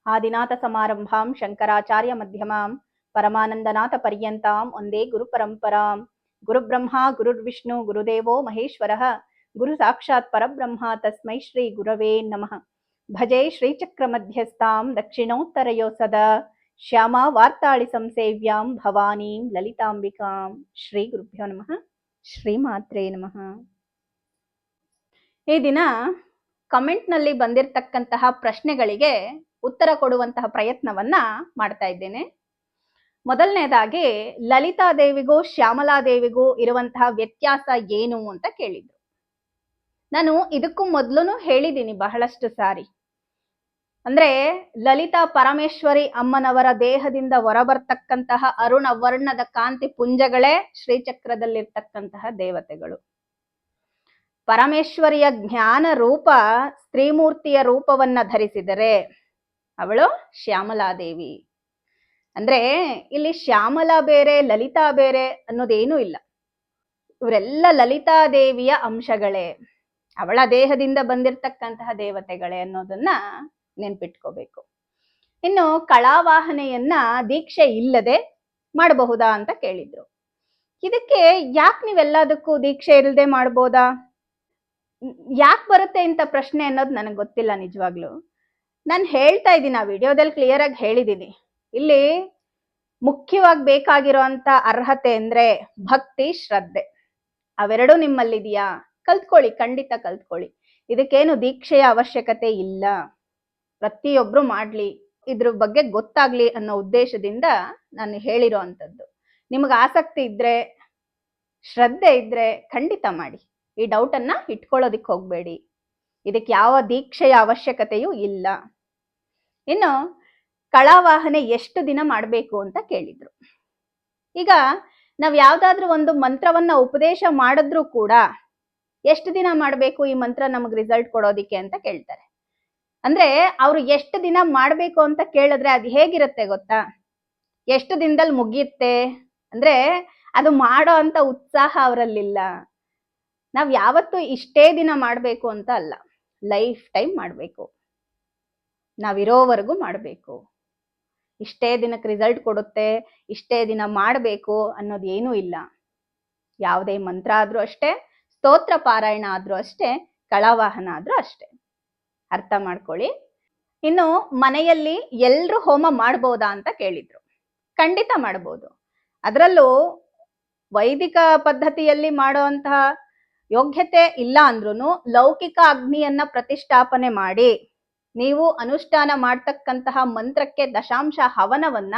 ಆದಿನಾಥ ಸಮಾರಂಭಾಂ ಶಂಕರಾಚಾರ್ಯ ಮಧ್ಯಮಾಂ ಪರಮಾನಂದನಾಥ ಪರ್ಯಂತಾಂ ಒಂದೇ ಗುರು ಪರಂಪರಾಂ. ಗುರುಬ್ರಹ್ಮ ಗುರುರ್ವಿಷ್ಣು ಗುರುದೇವೋ ಮಹೇಶ್ವರಃ ಗುರು ಸಾಕ್ಷಾತ್ ಪರಬ್ರಹ್ಮ ತಸ್ಮೈ ಶ್ರೀ ಗುರವೇ ನಮಃ. ಭಜೆ ಶ್ರೀಚಕ್ರ ಮಧ್ಯಸ್ಥಾಂ ದಕ್ಷಿಣೋತ್ತರಯೋ ಸದಾ ಶ್ಯಾಮಾ ವಾರ್ತಾಳಿ ಸಂಸೇವ್ಯಾಂ ಭವಾನೀಂ ಲಲಿತಾಂಬಿಕಾಂ. ಶ್ರೀ ಗುರುಭ್ಯೋ ನಮಃ. ಶ್ರೀ ಮಾತ್ರೇ ನಮಃ. ಈ ದಿನ ಕಮೆಂಟ್ನಲ್ಲಿ ಬಂದಿರತಕ್ಕಂತಹ ಪ್ರಶ್ನೆಗಳಿಗೆ ಉತ್ತರ ಕೊಡುವಂತಹ ಪ್ರಯತ್ನವನ್ನ ಮಾಡ್ತಾ ಇದ್ದೇನೆ. ಮೊದಲನೇದಾಗಿ ಲಲಿತಾದೇವಿಗೂ ಶ್ಯಾಮಲಾದೇವಿಗೂ ಇರುವಂತಹ ವ್ಯತ್ಯಾಸ ಏನು ಅಂತ ಕೇಳಿದ್ರು. ನಾನು ಇದಕ್ಕೂ ಮೊದಲು ಹೇಳಿದ್ದೀನಿ ಬಹಳಷ್ಟು ಸಾರಿ. ಅಂದ್ರೆ ಲಲಿತಾ ಪರಮೇಶ್ವರಿ ಅಮ್ಮನವರ ದೇಹದಿಂದ ಹೊರಬರ್ತಕ್ಕಂತಹ ಅರುಣ ವರ್ಣದ ಕಾಂತಿ ಪುಂಜಗಳೇ ಶ್ರೀಚಕ್ರದಲ್ಲಿರ್ತಕ್ಕಂತಹ ದೇವತೆಗಳು. ಪರಮೇಶ್ವರಿಯ ಜ್ಞಾನ ರೂಪ ಸ್ತ್ರೀಮೂರ್ತಿಯ ರೂಪವನ್ನ ಧರಿಸಿದರೆ ಅವಳು ಶ್ಯಾಮಲಾದೇವಿ. ಅಂದ್ರೆ ಇಲ್ಲಿ ಶ್ಯಾಮಲಾ ಬೇರೆ ಲಲಿತಾ ಬೇರೆ ಅನ್ನೋದೇನೂ ಇಲ್ಲ. ಇವರೆಲ್ಲ ಲಲಿತಾದೇವಿಯ ಅಂಶಗಳೇ, ಅವಳ ದೇಹದಿಂದ ಬಂದಿರತಕ್ಕಂತಹ ದೇವತೆಗಳೇ ಅನ್ನೋದನ್ನ ನೆನ್ಪಿಟ್ಕೋಬೇಕು. ಇನ್ನು ಕಳಾವಾಹನೆಯನ್ನ ದೀಕ್ಷೆ ಇಲ್ಲದೆ ಮಾಡಬಹುದಾ ಅಂತ ಕೇಳಿದ್ರು. ಇದಕ್ಕೆ ಯಾಕೆ ನೀವೆಲ್ಲದಕ್ಕೂ ದೀಕ್ಷೆ ಇಲ್ಲದೆ ಮಾಡ್ಬೋದಾ, ಯಾಕೆ ಬರುತ್ತೆ ಇಂಥ ಪ್ರಶ್ನೆ ಅನ್ನೋದು ನನಗೆ ಗೊತ್ತಿಲ್ಲ ನಿಜವಾಗ್ಲು. ನಾನು ಹೇಳ್ತಾ ಇದ್ದೀನಿ, ಆ ವಿಡಿಯೋದಲ್ಲಿ ಕ್ಲಿಯರ್ ಆಗಿ ಹೇಳಿದ್ದೀನಿ. ಇಲ್ಲಿ ಮುಖ್ಯವಾಗಿ ಬೇಕಾಗಿರೋಂಥ ಅರ್ಹತೆ ಅಂದ್ರೆ ಭಕ್ತಿ, ಶ್ರದ್ಧೆ. ಅವೆರಡೂ ನಿಮ್ಮಲ್ಲಿದೆಯಾ? ಕಲ್ತ್ಕೊಳ್ಳಿ, ಖಂಡಿತ ಕಲ್ತ್ಕೊಳ್ಳಿ. ಇದಕ್ಕೇನು ದೀಕ್ಷೆಯ ಅವಶ್ಯಕತೆ ಇಲ್ಲ. ಪ್ರತಿಯೊಬ್ರು ಮಾಡ್ಲಿ, ಇದ್ರ ಬಗ್ಗೆ ಗೊತ್ತಾಗ್ಲಿ ಅನ್ನೋ ಉದ್ದೇಶದಿಂದ ನಾನು ಹೇಳಿರೋ ಅಂಥದ್ದು. ನಿಮಗೆ ಆಸಕ್ತಿ ಇದ್ರೆ, ಶ್ರದ್ಧೆ ಇದ್ರೆ ಖಂಡಿತ ಮಾಡಿ. ಈ ಡೌಟನ್ನ ಇಟ್ಕೊಳ್ಳೋದಿಕ್ ಹೋಗ್ಬೇಡಿ. ಇದಕ್ಕೆ ಯಾವ ದೀಕ್ಷೆಯ ಅವಶ್ಯಕತೆಯೂ ಇಲ್ಲ. ಇನ್ನು ಕಳಾವಾಹನೆ ಎಷ್ಟು ದಿನ ಮಾಡಬೇಕು ಅಂತ ಕೇಳಿದ್ರು. ಈಗ ನಾವ್ ಯಾವ್ದಾದ್ರೂ ಒಂದು ಮಂತ್ರವನ್ನ ಉಪದೇಶ ಮಾಡಿದ್ರೂ ಕೂಡ ಎಷ್ಟು ದಿನ ಮಾಡಬೇಕು ಈ ಮಂತ್ರ ನಮಗ್ ರಿಸಲ್ಟ್ ಕೊಡೋದಿಕ್ಕೆ ಅಂತ ಕೇಳ್ತಾರೆ. ಅಂದ್ರೆ ಅವ್ರು ಎಷ್ಟು ದಿನ ಮಾಡ್ಬೇಕು ಅಂತ ಕೇಳಿದ್ರೆ ಅದು ಹೇಗಿರುತ್ತೆ ಗೊತ್ತಾ? ಎಷ್ಟು ದಿನದಲ್ಲಿ ಮುಗಿಯುತ್ತೆ ಅಂದ್ರೆ ಅದು ಮಾಡೋ ಅಂತ ಉತ್ಸಾಹ ಅವರಲ್ಲಿಲ್ಲ. ನಾವ್ ಯಾವತ್ತೂ ಇಷ್ಟೇ ದಿನ ಮಾಡ್ಬೇಕು ಅಂತ ಅಲ್ಲ, ಲೈಫ್ ಟೈಮ್ ಮಾಡ್ಬೇಕು, ನಾವಿರೋವರೆಗೂ ಮಾಡ್ಬೇಕು. ಇಷ್ಟೇ ದಿನಕ್ಕೆ ರಿಸಲ್ಟ್ ಕೊಡುತ್ತೆ, ಇಷ್ಟೇ ದಿನ ಮಾಡ್ಬೇಕು ಅನ್ನೋದು ಏನೂ ಇಲ್ಲ. ಯಾವುದೇ ಮಂತ್ರ ಆದ್ರೂ ಅಷ್ಟೇ, ಸ್ತೋತ್ರ ಪಾರಾಯಣ ಆದ್ರೂ ಅಷ್ಟೇ, ಕಳಾವಾಹನ ಆದ್ರೂ ಅಷ್ಟೇ. ಅರ್ಥ ಮಾಡ್ಕೊಳ್ಳಿ. ಇನ್ನು ಮನೆಯಲ್ಲಿ ಎಲ್ರು ಹೋಮ ಮಾಡ್ಬೋದಾ ಅಂತ ಕೇಳಿದ್ರು. ಖಂಡಿತ ಮಾಡ್ಬೋದು. ಅದರಲ್ಲೂ ವೈದಿಕ ಪದ್ಧತಿಯಲ್ಲಿ ಮಾಡುವಂತಹ ಯೋಗ್ಯತೆ ಇಲ್ಲ ಅಂದ್ರೂ ಲೌಕಿಕ ಅಗ್ನಿಯನ್ನ ಪ್ರತಿಷ್ಠಾಪನೆ ಮಾಡಿ ನೀವು ಅನುಷ್ಠಾನ ಮಾಡ್ತಕ್ಕಂತಹ ಮಂತ್ರಕ್ಕೆ ದಶಾಂಶ ಹವನವನ್ನ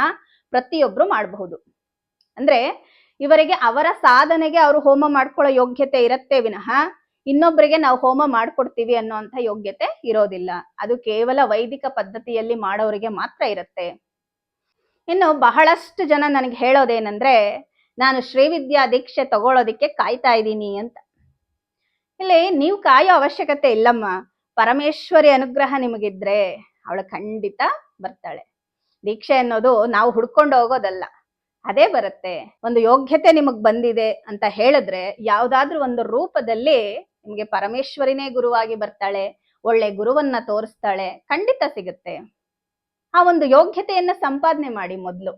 ಪ್ರತಿಯೊಬ್ರು ಮಾಡಬಹುದು. ಅಂದ್ರೆ ಇವರಿಗೆ ಅವರ ಸಾಧನೆಗೆ ಅವರು ಹೋಮ ಮಾಡ್ಕೊಳ್ಳೋ ಯೋಗ್ಯತೆ ಇರತ್ತೆ ವಿನಃ ಇನ್ನೊಬ್ಬರಿಗೆ ನಾವು ಹೋಮ ಮಾಡ್ಕೊಡ್ತೀವಿ ಅನ್ನೋಂಥ ಯೋಗ್ಯತೆ ಇರೋದಿಲ್ಲ. ಅದು ಕೇವಲ ವೈದಿಕ ಪದ್ಧತಿಯಲ್ಲಿ ಮಾಡೋರಿಗೆ ಮಾತ್ರ ಇರುತ್ತೆ. ಇನ್ನು ಬಹಳಷ್ಟು ಜನ ನನಗೆ ಹೇಳೋದೇನಂದ್ರೆ, ನಾನು ಶ್ರೀವಿದ್ಯಾ ದೀಕ್ಷೆ ತಗೊಳ್ಳೋದಿಕ್ಕೆ ಕಾಯ್ತಾ ಇದ್ದೀನಿ ಅಂತ. ಇಲ್ಲಿ ನೀವು ಕಾಯೋ ಅವಶ್ಯಕತೆ ಇಲ್ಲಮ್ಮ. ಪರಮೇಶ್ವರಿ ಅನುಗ್ರಹ ನಿಮಗಿದ್ರೆ ಅವಳು ಖಂಡಿತ ಬರ್ತಾಳೆ. ದೀಕ್ಷೆ ಅನ್ನೋದು ನಾವು ಹುಡ್ಕೊಂಡು ಹೋಗೋದಲ್ಲ, ಅದೇ ಬರುತ್ತೆ. ಒಂದು ಯೋಗ್ಯತೆ ನಿಮಗ್ ಬಂದಿದೆ ಅಂತ ಹೇಳಿದ್ರೆ ಯಾವ್ದಾದ್ರೂ ಒಂದು ರೂಪದಲ್ಲಿ ನಿಮ್ಗೆ ಪರಮೇಶ್ವರಿನೇ ಗುರುವಾಗಿ ಬರ್ತಾಳೆ, ಒಳ್ಳೆ ಗುರುವನ್ನ ತೋರಿಸ್ತಾಳೆ, ಖಂಡಿತ ಸಿಗುತ್ತೆ. ಆ ಒಂದು ಯೋಗ್ಯತೆಯನ್ನ ಸಂಪಾದನೆ ಮಾಡಿ ಮೊದ್ಲು.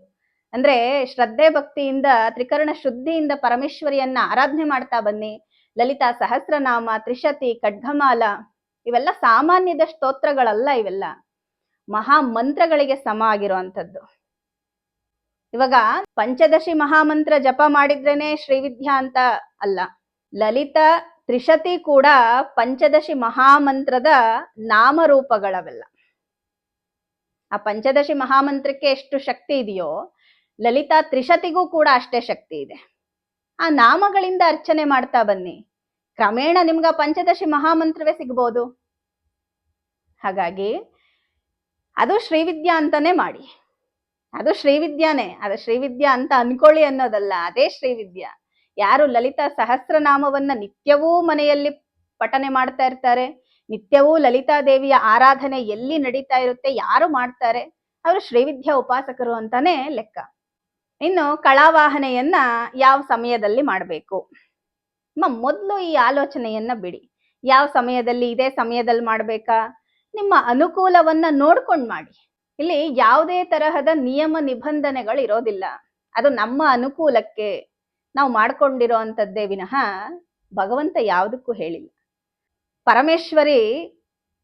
ಅಂದ್ರೆ ಶ್ರದ್ಧೆ ಭಕ್ತಿಯಿಂದ ತ್ರಿಕರಣ ಶುದ್ಧಿಯಿಂದ ಪರಮೇಶ್ವರಿಯನ್ನ ಆರಾಧನೆ ಮಾಡ್ತಾ ಬನ್ನಿ. ಲಲಿತಾ ಸಹಸ್ರನಾಮ, ತ್ರಿಶತಿ, ಖಡ್ಗಮಾಲ ಇವೆಲ್ಲ ಸಾಮಾನ್ಯದ ಸ್ತೋತ್ರಗಳಲ್ಲ. ಇವೆಲ್ಲ ಮಹಾ ಮಂತ್ರಗಳಿಗೆ ಸಮ ಆಗಿರುವಂಥದ್ದು. ಇವಾಗ ಪಂಚದಶಿ ಮಹಾಮಂತ್ರ ಜಪ ಮಾಡಿದ್ರೇನೆ ಶ್ರೀವಿದ್ಯಾ ಅಂತ ಅಲ್ಲ. ಲಲಿತಾ ತ್ರಿಶತಿ ಕೂಡ ಪಂಚದಶಿ ಮಹಾಮಂತ್ರದ ನಾಮರೂಪಗಳವೆಲ್ಲ. ಆ ಪಂಚದಶಿ ಮಹಾಮಂತ್ರಕ್ಕೆ ಎಷ್ಟು ಶಕ್ತಿ ಇದೆಯೋ ಲಲಿತಾ ತ್ರಿಶತಿಗೂ ಕೂಡ ಅಷ್ಟೇ ಶಕ್ತಿ ಇದೆ. ಆ ನಾಮಗಳಿಂದ ಅರ್ಚನೆ ಮಾಡ್ತಾ ಬನ್ನಿ, ಕ್ರಮೇಣ ನಿಮ್ಗ ಪಂಚದಶಿ ಮಹಾಮಂತ್ರವೇ ಸಿಗ್ಬೋದು. ಹಾಗಾಗಿ ಅದು ಶ್ರೀವಿದ್ಯಾ ಅಂತಾನೆ ಮಾಡಿ. ಅದು ಶ್ರೀವಿದ್ಯಾನೇ, ಅದು ಶ್ರೀವಿದ್ಯಾ ಅಂತ ಅನ್ಕೊಳ್ಳಿ ಅನ್ನೋದಲ್ಲ, ಅದೇ ಶ್ರೀವಿದ್ಯಾ. ಯಾರು ಲಲಿತಾ ಸಹಸ್ರನಾಮವನ್ನ ನಿತ್ಯವೂ ಮನೆಯಲ್ಲಿ ಪಠನೆ ಮಾಡ್ತಾ ಇರ್ತಾರೆ, ನಿತ್ಯವೂ ಲಲಿತಾದೇವಿಯ ಆರಾಧನೆ ಎಲ್ಲಿ ನಡೀತಾ ಇರುತ್ತೆ, ಯಾರು ಮಾಡ್ತಾರೆ, ಅವರು ಶ್ರೀವಿದ್ಯಾ ಉಪಾಸಕರು ಅಂತಾನೆ ಲೆಕ್ಕ. ಇನ್ನು ಕಳಾವಾಹನೆಯನ್ನ ಯಾವ ಸಮಯದಲ್ಲಿ ಮಾಡಬೇಕು? ಮೊದಲು ಈ ಆಲೋಚನೆಯನ್ನ ಬಿಡಿ. ಯಾವ ಸಮಯದಲ್ಲಿ, ಇದೇ ಸಮಯದಲ್ಲಿ ಮಾಡ್ಬೇಕಾ? ನಿಮ್ಮ ಅನುಕೂಲವನ್ನ ನೋಡ್ಕೊಂಡು ಮಾಡಿ. ಇಲ್ಲಿ ಯಾವುದೇ ತರಹದ ನಿಯಮ ನಿಬಂಧನೆಗಳು ಇರೋದಿಲ್ಲ. ಅದು ನಮ್ಮ ಅನುಕೂಲಕ್ಕೆ ನಾವು ಮಾಡ್ಕೊಂಡಿರೋ ಅಂಥದ್ದೇ ವಿನಃ ಭಗವಂತ ಯಾವುದಕ್ಕೂ ಹೇಳಿಲ್ಲ. ಪರಮೇಶ್ವರಿ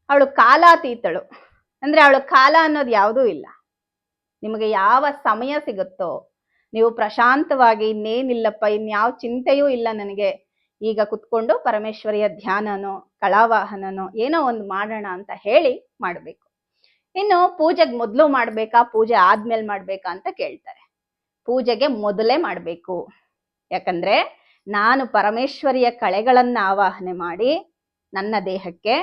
ಅವಳು ಕಾಲಾತೀತಳು. ಅಂದ್ರೆ ಅವಳು ಕಾಲ ಅನ್ನೋದು ಯಾವುದೂ ಇಲ್ಲ. ನಿಮಗೆ ಯಾವ ಸಮಯ ಸಿಗುತ್ತೋ, ನೀವು ಪ್ರಶಾಂತವಾಗಿ ಇನ್ನೇನಿಲ್ಲಪ್ಪ ಇನ್ಯಾವ ಚಿಂತೆಯೂ ಇಲ್ಲ ನನಗೆ, ಈಗ ಕುತ್ಕೊಂಡು ಪರಮೇಶ್ವರಿಯ ಧ್ಯಾನನೋ ಕಳಾವಾಹನನೋ ಏನೋ ಒಂದು ಮಾಡೋಣ ಅಂತ ಹೇಳಿ ಮಾಡಬೇಕು. ಇನ್ನು ಪೂಜೆಗೆ ಮೊದಲು ಮಾಡ್ಬೇಕಾ ಪೂಜೆ ಆದ್ಮೇಲೆ ಮಾಡ್ಬೇಕಾ ಅಂತ ಕೇಳ್ತಾರೆ. ಪೂಜೆಗೆ ಮೊದಲೇ ಮಾಡಬೇಕು. ಯಾಕಂದ್ರೆ ನಾನು ಪರಮೇಶ್ವರಿಯ ಕಳೆಗಳನ್ನ ಆವಾಹನೆ ಮಾಡಿ ನನ್ನ ದೇಹಕ್ಕೆ,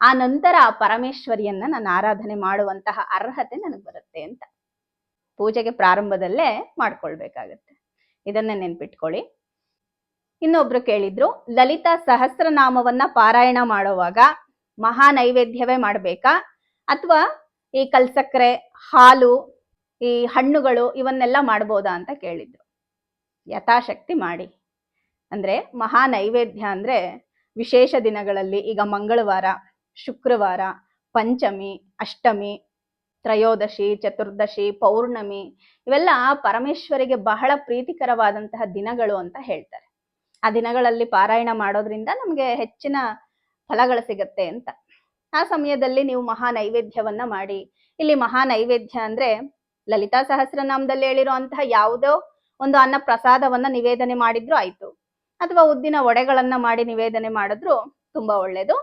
ಆ ನಂತರ ಆ ಪರಮೇಶ್ವರಿಯನ್ನ ನಾನು ಆರಾಧನೆ ಮಾಡುವಂತಹ ಅರ್ಹತೆ ನನಗೆ ಬರುತ್ತೆ ಅಂತ ಪೂಜೆಗೆ ಪ್ರಾರಂಭದಲ್ಲೇ ಮಾಡ್ಕೊಳ್ಬೇಕಾಗತ್ತೆ. ಇದನ್ನೇ ನೆನ್ಪಿಟ್ಕೊಳ್ಳಿ. ಇನ್ನೊಬ್ರು ಕೇಳಿದ್ರು, ಲಲಿತಾ ಸಹಸ್ರನಾಮವನ್ನ ಪಾರಾಯಣ ಮಾಡುವಾಗ ಮಹಾ ನೈವೇದ್ಯವೇ ಮಾಡ್ಬೇಕಾ ಅಥವಾ ಈ ಕಲ್ಸಕ್ಕರೆ, ಹಾಲು, ಈ ಹಣ್ಣುಗಳು ಇವನ್ನೆಲ್ಲ ಮಾಡ್ಬೋದಾ ಅಂತ ಕೇಳಿದ್ರು. ಯಥಾಶಕ್ತಿ ಮಾಡಿ. ಅಂದ್ರೆ ಮಹಾ ನೈವೇದ್ಯ ಅಂದ್ರೆ ವಿಶೇಷ ದಿನಗಳಲ್ಲಿ, ಈಗ ಮಂಗಳವಾರ, ಶುಕ್ರವಾರ, ಪಂಚಮಿ, ಅಷ್ಟಮಿ, ತ್ರಯೋದಶಿ, ಚತುರ್ದಶಿ, ಪೌರ್ಣಮಿ ಇವೆಲ್ಲ ಪರಮೇಶ್ವರಿಗೆ ಬಹಳ ಪ್ರೀತಿಕರವಾದಂತಹ ದಿನಗಳು ಅಂತ ಹೇಳ್ತಾರೆ. ಆ ದಿನಗಳಲ್ಲಿ ಪಾರಾಯಣ ಮಾಡೋದ್ರಿಂದ ನಮ್ಗೆ ಹೆಚ್ಚಿನ ಫಲಗಳು ಸಿಗತ್ತೆ ಅಂತ. ಆ ಸಮಯದಲ್ಲಿ ನೀವು ಮಹಾ ನೈವೇದ್ಯವನ್ನ ಮಾಡಿ. ಇಲ್ಲಿ ಮಹಾ ನೈವೇದ್ಯ ಅಂದ್ರೆ ಲಲಿತಾ ಸಹಸ್ರನಾಮದಲ್ಲಿ ಹೇಳಿರೋ ಅಂತಹ ಯಾವುದೋ ಒಂದು ಅನ್ನ ಪ್ರಸಾದವನ್ನ ನಿವೇದನೆ ಮಾಡಿದ್ರು ಆಯ್ತು, ಅಥವಾ ಉದ್ದಿನ ವಡೆಗಳನ್ನ ಮಾಡಿ ನಿವೇದನೆ ಮಾಡಿದ್ರು ತುಂಬಾ ಒಳ್ಳೇದು.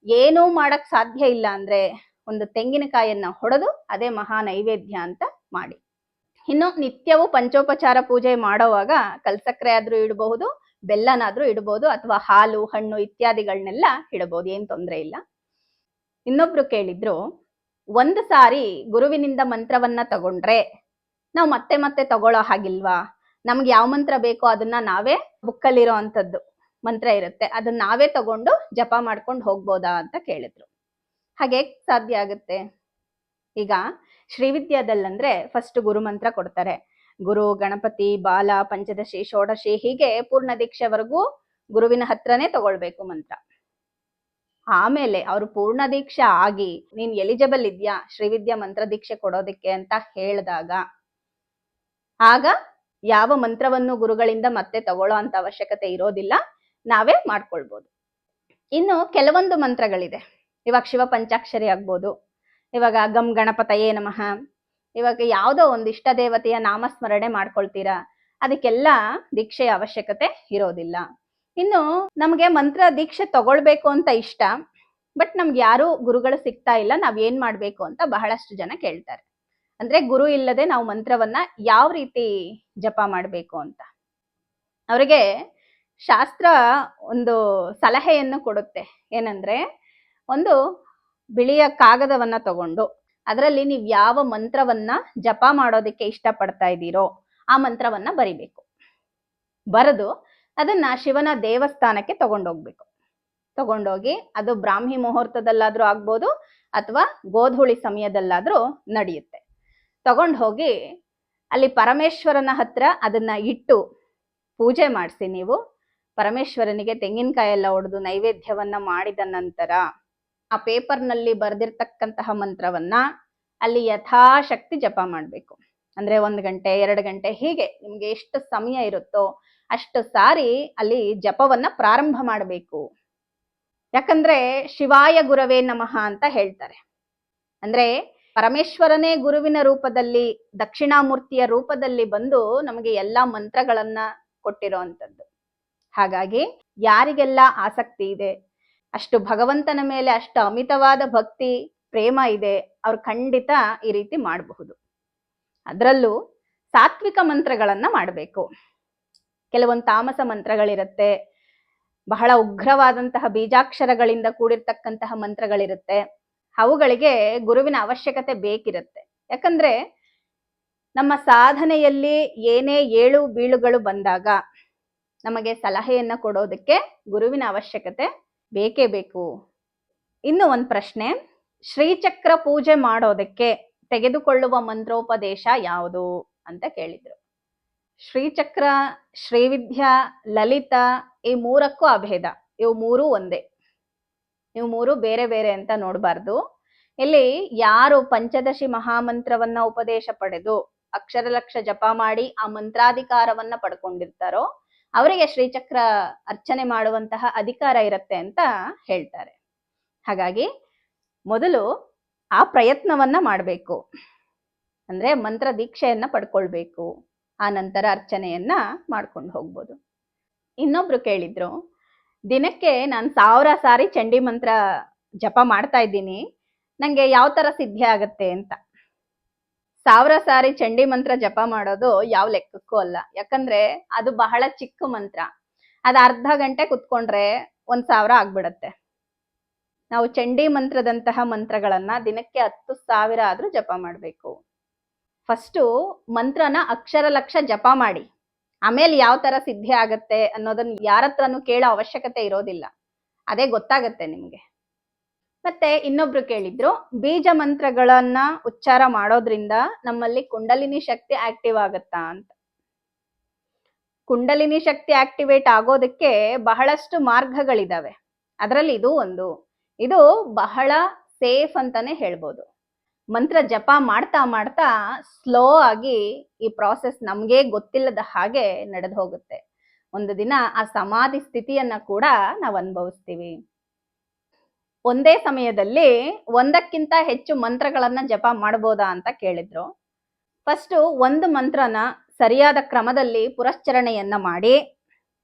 ಏನೂ ಮಾಡಕ್ ಸಾಧ್ಯ ಇಲ್ಲ ಅಂದ್ರೆ ಒಂದು ತೆಂಗಿನಕಾಯನ್ನ ಹೊಡೆದು ಅದೇ ಮಹಾ ನೈವೇದ್ಯ ಅಂತ ಮಾಡಿ. ಇನ್ನು ನಿತ್ಯವೂ ಪಂಚೋಪಚಾರ ಪೂಜೆ ಮಾಡೋವಾಗ ಕಲ್ಸಕ್ಕರೆ ಆದ್ರೂ ಇಡಬಹುದು, ಬೆಲ್ಲನಾದ್ರೂ ಇಡಬಹುದು, ಅಥವಾ ಹಾಲು, ಹಣ್ಣು ಇತ್ಯಾದಿಗಳನ್ನೆಲ್ಲ ಇಡಬಹುದು, ಏನ್ ತೊಂದರೆ ಇಲ್ಲ. ಇನ್ನೊಬ್ರು ಕೇಳಿದ್ರು, ಒಂದು ಸಾರಿ ಗುರುವಿನಿಂದ ಮಂತ್ರವನ್ನ ತಗೊಂಡ್ರೆ ನಾವು ಮತ್ತೆ ಮತ್ತೆ ತಗೊಳ್ಳೋ ಹಾಗಿಲ್ವಾ? ನಮ್ಗೆ ಯಾವ ಮಂತ್ರ ಬೇಕೋ ಅದನ್ನ ನಾವೇ ಬುಕ್ಕಲ್ಲಿರೋ ಅಂಥದ್ದು ಮಂತ್ರ ಇರುತ್ತೆ, ಅದನ್ನ ನಾವೇ ತಗೊಂಡು ಜಪ ಮಾಡ್ಕೊಂಡು ಹೋಗ್ಬೋದಾ ಅಂತ ಕೇಳಿದ್ರು. ಹಾಗೆ ಸಾಧ್ಯ ಆಗುತ್ತೆ? ಈಗ ಶ್ರೀವಿದ್ಯಾದಲ್ಲಂದ್ರೆ ಫಸ್ಟ್ ಗುರು ಮಂತ್ರ ಕೊಡ್ತಾರೆ. ಗುರು, ಗಣಪತಿ, ಬಾಲ, ಪಂಚದಶಿ, ಷೋಡಶಿ ಹೀಗೆ ಪೂರ್ಣ ದೀಕ್ಷೆವರೆಗೂ ಗುರುವಿನ ಹತ್ರನೇ ತಗೊಳ್ಬೇಕು ಮಂತ್ರ. ಆಮೇಲೆ ಅವ್ರು ಪೂರ್ಣ ದೀಕ್ಷೆ ಆಗಿ ನೀನ್ ಎಲಿಜಿಬಲ್ ಇದ್ಯಾ ಶ್ರೀವಿದ್ಯಾ ಮಂತ್ರ ದೀಕ್ಷೆ ಕೊಡೋದಕ್ಕೆ ಅಂತ ಹೇಳಿದಾಗ ಆಗ ಯಾವ ಮಂತ್ರವನ್ನು ಗುರುಗಳಿಂದ ಮತ್ತೆ ತಗೊಳ್ಳೋ ಅಂತ ಅವಶ್ಯಕತೆ ಇರೋದಿಲ್ಲ, ನಾವೇ ಮಾಡ್ಕೊಳ್ಬೋದು. ಇನ್ನು ಕೆಲವೊಂದು ಮಂತ್ರಗಳಿದೆ. ಇವಾಗ ಶಿವ ಪಂಚಾಕ್ಷರಿ ಆಗ್ಬೋದು, ಇವಾಗ ಗಂ ಗಣಪತಯೇ ನಮಃ, ಇವಾಗ ಯಾವುದೋ ಒಂದು ಇಷ್ಟ ದೇವತೆಯ ನಾಮಸ್ಮರಣೆ ಮಾಡ್ಕೊಳ್ತೀರಾ, ಅದಕ್ಕೆಲ್ಲ ದೀಕ್ಷೆಯ ಅವಶ್ಯಕತೆ ಇರೋದಿಲ್ಲ. ಇನ್ನು ನಮ್ಗೆ ಮಂತ್ರ ದೀಕ್ಷೆ ತಗೊಳ್ಬೇಕು ಅಂತ ಇಷ್ಟ, ಬಟ್ ನಮ್ಗೆ ಯಾರು ಗುರುಗಳು ಸಿಗ್ತಾ ಇಲ್ಲ, ನಾವ್ ಏನ್ ಮಾಡ್ಬೇಕು ಅಂತ ಬಹಳಷ್ಟು ಜನ ಕೇಳ್ತಾರೆ. ಅಂದ್ರೆ ಗುರು ಇಲ್ಲದೆ ನಾವು ಮಂತ್ರವನ್ನ ಯಾವ ರೀತಿ ಜಪ ಮಾಡ್ಬೇಕು ಅಂತ ಅವರಿಗೆ ಶಾಸ್ತ್ರ ಒಂದು ಸಲಹೆಯನ್ನು ಕೊಡುತ್ತೆ. ಏನಂದ್ರೆ, ಒಂದು ಬಿಳಿಯ ಕಾಗದವನ್ನ ತಗೊಂಡು ಅದರಲ್ಲಿ ನೀವು ಯಾವ ಮಂತ್ರವನ್ನ ಜಪ ಮಾಡೋದಕ್ಕೆ ಇಷ್ಟ ಪಡ್ತಾ ಇದ್ದೀರೋ ಆ ಮಂತ್ರವನ್ನ ಬರಿಬೇಕು. ಬರೆದು ಅದನ್ನ ಶಿವನ ದೇವಸ್ಥಾನಕ್ಕೆ ತಗೊಂಡೋಗ್ಬೇಕು. ತಗೊಂಡೋಗಿ ಅದು ಬ್ರಾಹ್ಮಿ ಮುಹೂರ್ತದಲ್ಲಾದ್ರೂ ಆಗ್ಬೋದು ಅಥವಾ ಗೋಧೂಳಿ ಸಮಯದಲ್ಲಾದ್ರೂ ನಡೆಯುತ್ತೆ. ತಗೊಂಡು ಹೋಗಿ ಅಲ್ಲಿ ಪರಮೇಶ್ವರನ ಹತ್ರ ಅದನ್ನ ಇಟ್ಟು ಪೂಜೆ ಮಾಡಿಸಿ. ನೀವು ಪರಮೇಶ್ವರನಿಗೆ ತೆಂಗಿನಕಾಯಿ ಎಲ್ಲ ಒಡೆದು ನೈವೇದ್ಯವನ್ನ ಮಾಡಿದ ನಂತರ ಆ ಪೇಪರ್ನಲ್ಲಿ ಬರೆದಿರ್ತಕ್ಕಂತಹ ಮಂತ್ರವನ್ನ ಅಲ್ಲಿ ಯಥಾಶಕ್ತಿ ಜಪ ಮಾಡಬೇಕು. ಅಂದ್ರೆ 1 ಗಂಟೆ 2 ಗಂಟೆ ಹೀಗೆ ನಿಮ್ಗೆ ಎಷ್ಟು ಸಮಯ ಇರುತ್ತೋ ಅಷ್ಟು ಸಾರಿ ಅಲ್ಲಿ ಜಪವನ್ನ ಪ್ರಾರಂಭ ಮಾಡಬೇಕು. ಯಾಕಂದ್ರೆ ಶಿವಾಯ ಗುರವೇ ನಮಃ ಅಂತ ಹೇಳ್ತಾರೆ. ಅಂದ್ರೆ ಪರಮೇಶ್ವರನೇ ಗುರುವಿನ ರೂಪದಲ್ಲಿ, ದಕ್ಷಿಣಾಮೂರ್ತಿಯ ರೂಪದಲ್ಲಿ ಬಂದು ನಮಗೆ ಎಲ್ಲಾ ಮಂತ್ರಗಳನ್ನ ಕೊಟ್ಟಿರೋ ಅಂಥದ್ದು. ಹಾಗಾಗಿ ಯಾರಿಗೆಲ್ಲ ಆಸಕ್ತಿ ಇದೆ, ಅಷ್ಟು ಭಗವಂತನ ಮೇಲೆ ಅಷ್ಟು ಅಮಿತವಾದ ಭಕ್ತಿ ಪ್ರೇಮ ಇದೆ, ಅವ್ರು ಖಂಡಿತ ಈ ರೀತಿ ಮಾಡಬಹುದು. ಅದರಲ್ಲೂ ಸಾತ್ವಿಕ ಮಂತ್ರಗಳನ್ನ ಮಾಡಬೇಕು. ಕೆಲವೊಂದು ತಾಮಸ ಮಂತ್ರಗಳಿರುತ್ತೆ, ಬಹಳ ಉಗ್ರವಾದಂತಹ ಬೀಜಾಕ್ಷರಗಳಿಂದ ಕೂಡಿರ್ತಕ್ಕಂತಹ ಮಂತ್ರಗಳಿರುತ್ತೆ. ಅವುಗಳಿಗೆ ಗುರುವಿನ ಅವಶ್ಯಕತೆ ಬೇಕಿರುತ್ತೆ. ಯಾಕಂದ್ರೆ ನಮ್ಮ ಸಾಧನೆಯಲ್ಲಿ ಏನೇ ಏಳು ಬೀಳುಗಳು ಬಂದಾಗ ನಮಗೆ ಸಲಹೆಯನ್ನ ಕೊಡೋದಕ್ಕೆ ಗುರುವಿನ ಅವಶ್ಯಕತೆ ಬೇಕೇ ಬೇಕು. ಇನ್ನು ಒಂದು ಪ್ರಶ್ನೆ, ಶ್ರೀಚಕ್ರ ಪೂಜೆ ಮಾಡೋದಕ್ಕೆ ತೆಗೆದುಕೊಳ್ಳುವ ಮಂತ್ರೋಪದೇಶ ಯಾವುದು ಅಂತ ಕೇಳಿದ್ರು. ಶ್ರೀಚಕ್ರ, ಶ್ರೀವಿದ್ಯಾ, ಲಲಿತಾ ಈ ಮೂರಕ್ಕೂ ಅಭೇದ. ಇವು ಮೂರು ಒಂದೇ, ಇವು ಮೂರು ಬೇರೆ ಬೇರೆ ಅಂತ ನೋಡಬಾರ್ದು. ಇಲ್ಲಿ ಯಾರು ಪಂಚದಶಿ ಮಹಾಮಂತ್ರವನ್ನ ಉಪದೇಶ ಪಡೆದು ಅಕ್ಷರ ಲಕ್ಷ ಜಪ ಮಾಡಿ ಆ ಮಂತ್ರಾಧಿಕಾರವನ್ನ ಪಡ್ಕೊಂಡಿರ್ತಾರೋ ಅವರಿಗೆ ಶ್ರೀಚಕ್ರ ಅರ್ಚನೆ ಮಾಡುವಂತಹ ಅಧಿಕಾರ ಇರುತ್ತೆ ಅಂತ ಹೇಳ್ತಾರೆ. ಹಾಗಾಗಿ ಮೊದಲು ಆ ಪ್ರಯತ್ನವನ್ನ ಮಾಡಬೇಕು, ಅಂದ್ರೆ ಮಂತ್ರ ದೀಕ್ಷೆಯನ್ನ ಪಡ್ಕೊಳ್ಬೇಕು, ಆ ನಂತರ ಅರ್ಚನೆಯನ್ನ ಮಾಡ್ಕೊಂಡು ಹೋಗ್ಬೋದು. ಇನ್ನೊಬ್ರು ಕೇಳಿದ್ರು, ದಿನಕ್ಕೆ ನಾನು 1000 ಸಾರಿ ಚಂಡಿ ಮಂತ್ರ ಜಪ ಮಾಡ್ತಾ ಇದ್ದೀನಿ, ನಂಗೆ ಯಾವ ತರ ಸಿದ್ಧಿ ಆಗತ್ತೆ ಅಂತ. 1000 ಸಾರಿ ಚಂಡಿ ಮಂತ್ರ ಜಪ ಮಾಡೋದು ಯಾವ ಲೆಕ್ಕಕ್ಕೂ ಅಲ್ಲ. ಯಾಕಂದ್ರೆ ಅದು ಬಹಳ ಚಿಕ್ಕ ಮಂತ್ರ, ಅದು ಅರ್ಧ ಗಂಟೆ ಕುತ್ಕೊಂಡ್ರೆ 1000 ಆಗ್ಬಿಡತ್ತೆ. ನಾವು ಚಂಡಿ ಮಂತ್ರದಂತಹ ಮಂತ್ರಗಳನ್ನ ದಿನಕ್ಕೆ 10,000 ಆದ್ರೂ ಜಪ ಮಾಡ್ಬೇಕು. ಫಸ್ಟು ಮಂತ್ರನ ಅಕ್ಷರ ಲಕ್ಷ ಜಪ ಮಾಡಿ, ಆಮೇಲೆ ಯಾವ ತರ ಸಿದ್ಧಿ ಆಗತ್ತೆ ಅನ್ನೋದನ್ನ ಯಾರ ಹತ್ರನೂ ಕೇಳೋ ಅವಶ್ಯಕತೆ ಇರೋದಿಲ್ಲ, ಅದೇ ಗೊತ್ತಾಗತ್ತೆ ನಿಮ್ಗೆ. ಮತ್ತೆ ಇನ್ನೊಬ್ರು ಕೇಳಿದ್ರು, ಬೀಜ ಮಂತ್ರಗಳನ್ನ ಉಚ್ಚಾರ ಮಾಡೋದ್ರಿಂದ ನಮ್ಮಲ್ಲಿ ಕುಂಡಲಿನಿ ಶಕ್ತಿ ಆಕ್ಟಿವ್ ಆಗತ್ತಾ ಅಂತ. ಕುಂಡಲಿನಿ ಶಕ್ತಿ ಆಕ್ಟಿವೇಟ್ ಆಗೋದಕ್ಕೆ ಬಹಳಷ್ಟು ಮಾರ್ಗಗಳಿದಾವೆ, ಅದರಲ್ಲಿ ಇದು ಒಂದು. ಇದು ಬಹಳ ಸೇಫ್ ಅಂತಾನೆ ಹೇಳ್ಬೋದು. ಮಂತ್ರ ಜಪ ಮಾಡ್ತಾ ಮಾಡ್ತಾ ಸ್ಲೋ ಆಗಿ ಈ ಪ್ರಾಸೆಸ್ ನಮ್ಗೆ ಗೊತ್ತಿಲ್ಲದ ಹಾಗೆ ನಡೆದು ಹೋಗುತ್ತೆ. ಒಂದು ದಿನ ಆ ಸಮಾಧಿ ಸ್ಥಿತಿಯನ್ನ ಕೂಡ ನಾವು ಅನುಭವಿಸ್ತೀವಿ. ಒಂದೇ ಸಮಯದಲ್ಲಿ ಒಂದಕ್ಕಿಂತ ಹೆಚ್ಚು ಮಂತ್ರಗಳನ್ನ ಜಪ ಮಾಡ್ಬೋದಾ ಅಂತ ಕೇಳಿದ್ರು. ಫಸ್ಟ್ ಒಂದು ಮಂತ್ರನ ಸರಿಯಾದ ಕ್ರಮದಲ್ಲಿ ಪುರಶ್ಚರಣೆಯನ್ನ ಮಾಡಿ,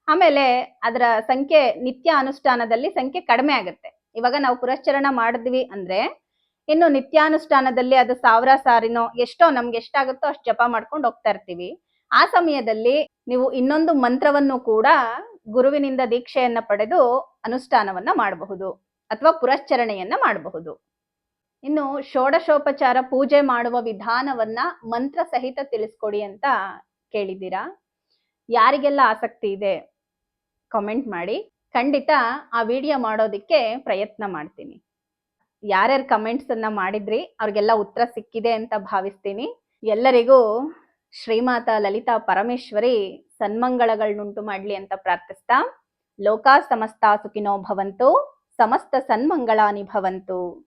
ಆಮೇಲೆ ಅದರ ಸಂಖ್ಯೆ ನಿತ್ಯ ಅನುಷ್ಠಾನದಲ್ಲಿ ಸಂಖ್ಯೆ ಕಡಿಮೆ ಆಗುತ್ತೆ. ಇವಾಗ ನಾವು ಪುರಶ್ಚರಣ ಮಾಡಿದ್ವಿ ಅಂದ್ರೆ ಇನ್ನು ನಿತ್ಯಾನುಷ್ಠಾನದಲ್ಲಿ ಅದು 1000 ಸಾರಿನೋ ಎಷ್ಟೋ ನಮ್ಗೆ ಎಷ್ಟಾಗುತ್ತೋ ಅಷ್ಟು ಜಪ ಮಾಡ್ಕೊಂಡು ಹೋಗ್ತಾ ಇರ್ತೀವಿ. ಆ ಸಮಯದಲ್ಲಿ ನೀವು ಇನ್ನೊಂದು ಮಂತ್ರವನ್ನು ಕೂಡ ಗುರುವಿನಿಂದ ದೀಕ್ಷೆಯನ್ನ ಪಡೆದು ಅನುಷ್ಠಾನವನ್ನ ಮಾಡಬಹುದು ಅಥವಾ ಪುರಶ್ಚರಣೆಯನ್ನ ಮಾಡಬಹುದು. ಇನ್ನು ಷೋಡಶೋಪಚಾರ ಪೂಜೆ ಮಾಡುವ ವಿಧಾನವನ್ನ ಮಂತ್ರ ಸಹಿತ ತಿಳಿಸ್ಕೊಡಿ ಅಂತ ಕೇಳಿದ್ದೀರಾ. ಯಾರಿಗೆಲ್ಲ ಆಸಕ್ತಿ ಇದೆ ಕಾಮೆಂಟ್ ಮಾಡಿ, ಖಂಡಿತ ಆ ವಿಡಿಯೋ ಮಾಡೋದಿಕ್ಕೆ ಪ್ರಯತ್ನ ಮಾಡ್ತೀನಿ. ಯಾರ್ಯಾರು ಕಮೆಂಟ್ಸ್ ಅನ್ನ ಮಾಡಿದ್ರಿ ಅವ್ರಿಗೆಲ್ಲ ಉತ್ತರ ಸಿಕ್ಕಿದೆ ಅಂತ ಭಾವಿಸ್ತೀನಿ. ಎಲ್ಲರಿಗೂ ಶ್ರೀಮಾತಾ ಲಲಿತಾ ಪರಮೇಶ್ವರಿ ಸನ್ಮಂಗಳಗಳನ್ನುಂಟು ಮಾಡ್ಲಿ ಅಂತ ಪ್ರಾರ್ಥಿಸ್ತಾ, ಲೋಕಾ ಸಮಸ್ತ ಸುಖಿನೋ ಭವಂತು, ಸಮಸ್ತ ಸನ್ಮಂಗಳಾನಿ ಭವಂತು.